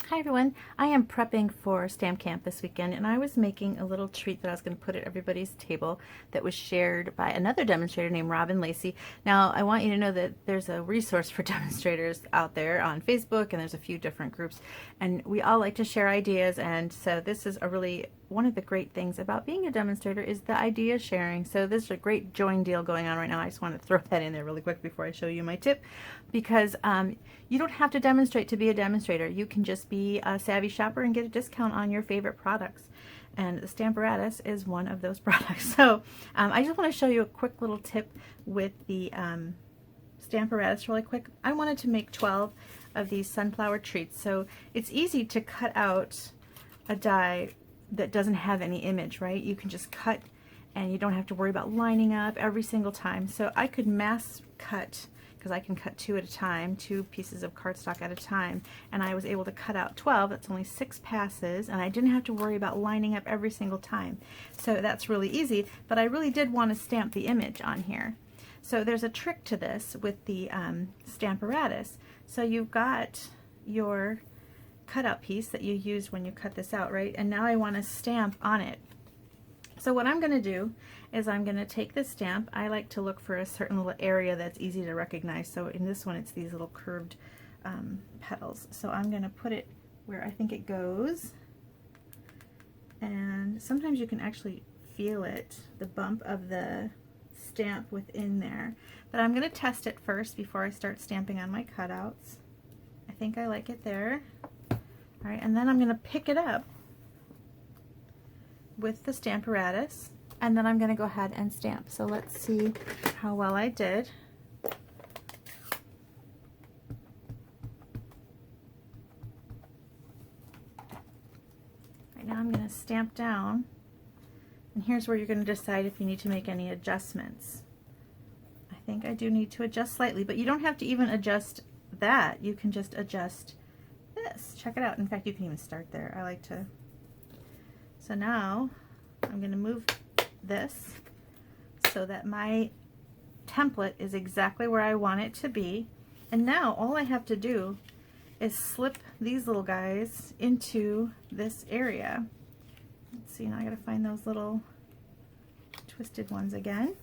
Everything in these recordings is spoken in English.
Hi everyone, I am prepping for Stamp Camp this weekend, and I was making a little treat that I was going to put at everybody's table that was shared by another demonstrator named Robin Lacey. Now I want you to know that there's a resource for demonstrators out there on Facebook, and there's a few different groups, and we all like to share ideas, and so this is one of the great things about being a demonstrator is the idea sharing. So this is a great join deal going on right now. I just want to throw that in there really quick before I show you my tip, because you don't have to demonstrate to be a demonstrator. You can just be a savvy shopper and get a discount on your favorite products. And the Stamparatus is one of those products. So I just want to show you a quick little tip with the Stamparatus really quick. I wanted to make 12 of these sunflower treats. So it's easy to cut out a die that doesn't have any image, right? You can just cut and you don't have to worry about lining up every single time. So I could mass cut, because I can cut 2 at a time, 2 pieces of cardstock at a time, and I was able to cut out 12. That's only 6 passes, and I didn't have to worry about lining up every single time. So that's really easy, but I really did want to stamp the image on here. So there's a trick to this with the Stamparatus. So you've got your cutout piece that you used when you cut this out, right? And now I want to stamp on it. So what I'm going to do is I'm going to take this stamp. I like to look for a certain little area that's easy to recognize. So in this one, it's these little curved petals. So I'm going to put it where I think it goes. And sometimes you can actually feel it, the bump of the stamp within there. But I'm going to test it first before I start stamping on my cutouts. I think I like it there. All right, and then I'm going to pick it up with the Stamparatus, and then I'm going to go ahead and stamp. So let's see how well I did. Right now I'm going to stamp down, and here's where you're going to decide if you need to make any adjustments. I think I do need to adjust slightly, but you don't have to even adjust that. You can just adjust this. Check it out. In fact, you can even start there. I like to. So now I'm going to move this so that my template is exactly where I want it to be. And now all I have to do is slip these little guys into this area. Let's see, now I got to find those little twisted ones again.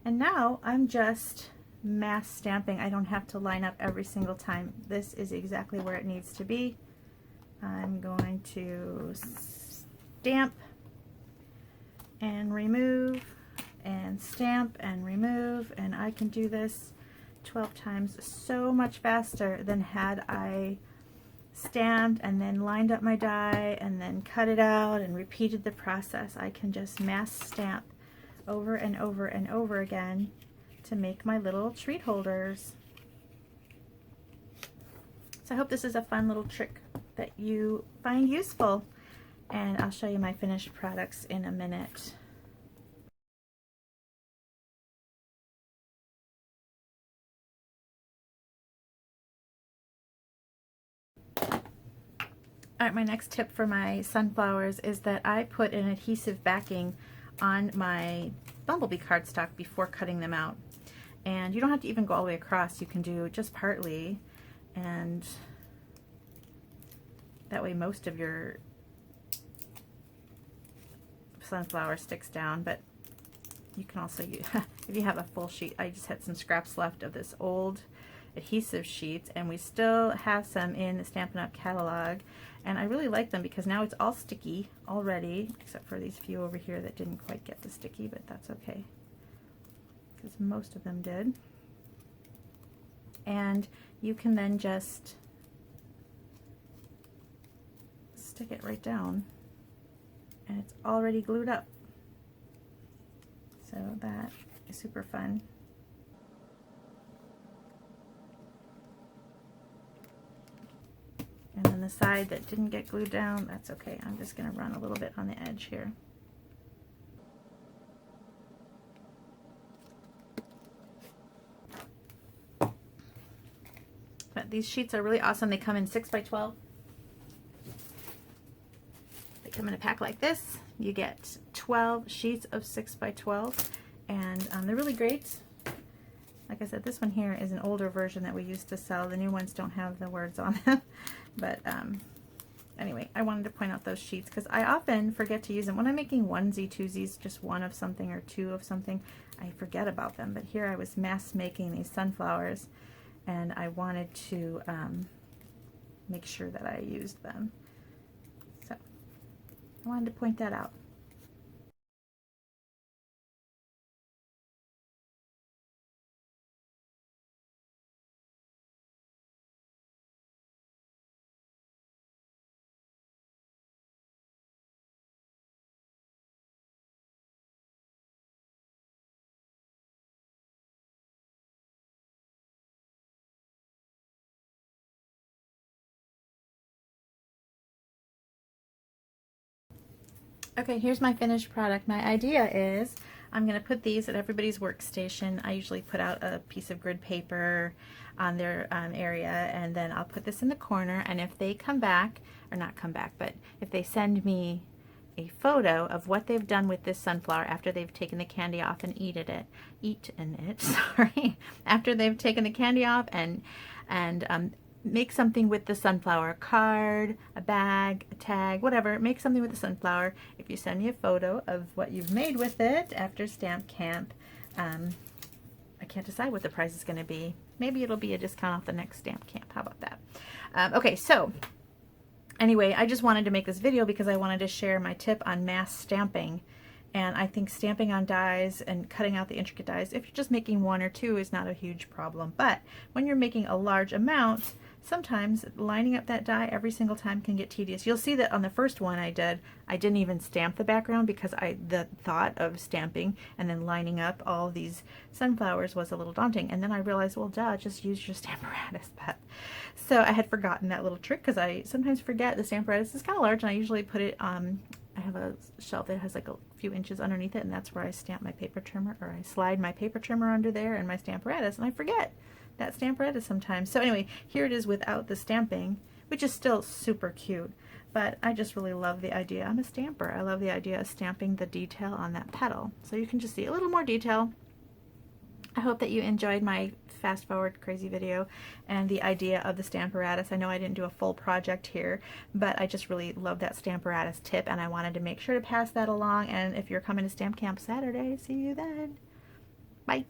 And now I'm just mass stamping. I don't have to line up every single time. This is exactly where it needs to be. I'm going to stamp and remove and stamp and remove, and I can do this 12 times so much faster than had I stamped and then lined up my die and then cut it out and repeated the process. I can just mass stamp over and over and over again to make my little treat holders. So I hope this is a fun little trick that you find useful, and I'll show you my finished products in a minute. Alright, my next tip for my sunflowers is that I put an adhesive backing on my bumblebee cardstock before cutting them out. And you don't have to even go all the way across. You can do just partly, and that way most of your sunflower sticks down. But you can also use, if you have a full sheet, I just had some scraps left of this old adhesive sheets, and we still have some in the Stampin' Up catalog, and I really like them because now it's all sticky already, except for these few over here that didn't quite get the sticky, but that's okay, because most of them did. And you can then just stick it right down, and it's already glued up. So that is super fun. And then the side that didn't get glued down, that's okay. I'm just going to run a little bit on the edge here. But these sheets are really awesome. They come in 6x12. They come in a pack like this. You get 12 sheets of 6x12, and they're really great. Like I said, this one here is an older version that we used to sell. The new ones don't have the words on them. But anyway, I wanted to point out those sheets because I often forget to use them. When I'm making onesie, twosies, just one of something or two of something, I forget about them. But here I was mass making these sunflowers, and I wanted to make sure that I used them. So I wanted to point that out. Okay, here's my finished product. My idea is I'm going to put these at everybody's workstation. I usually put out a piece of grid paper on their area, and then I'll put this in the corner, and if they come back, or not come back, but if they send me a photo of what they've done with this sunflower after they've taken the candy off and eaten it, sorry, after they've taken the candy off and make something with the sunflower, a card, a bag, a tag, whatever, make something with the sunflower. If you send me a photo of what you've made with it after Stamp Camp, I can't decide what the price is going to be. Maybe it'll be a discount off the next Stamp Camp. How about that? Okay, so anyway, I just wanted to make this video because I wanted to share my tip on mass stamping. And I think stamping on dies and cutting out the intricate dies, if you're just making one or two, is not a huge problem. But when you're making a large amount, sometimes lining up that die every single time can get tedious. You'll see that on the first one I didn't even stamp the background because the thought of stamping and then lining up all these sunflowers was a little daunting. And then I realized, well, duh, just use your Stamparatus, Beth. So I had forgotten that little trick because I sometimes forget the Stamparatus is kind of large, and I usually put it I have a shelf that has like a few inches underneath it, and that's where I stamp my paper trimmer, or I slide my paper trimmer under there and my Stamparatus, and I forget that Stamparatus sometimes. So anyway, here it is without the stamping, which is still super cute, but I just really love the idea. I'm a stamper. I love the idea of stamping the detail on that petal. So you can just see a little more detail. I hope that you enjoyed my fast forward crazy video and the idea of the Stamparatus. I know I didn't do a full project here, but I just really love that Stamparatus tip, and I wanted to make sure to pass that along. And if you're coming to Stamp Camp Saturday, see you then. Bye.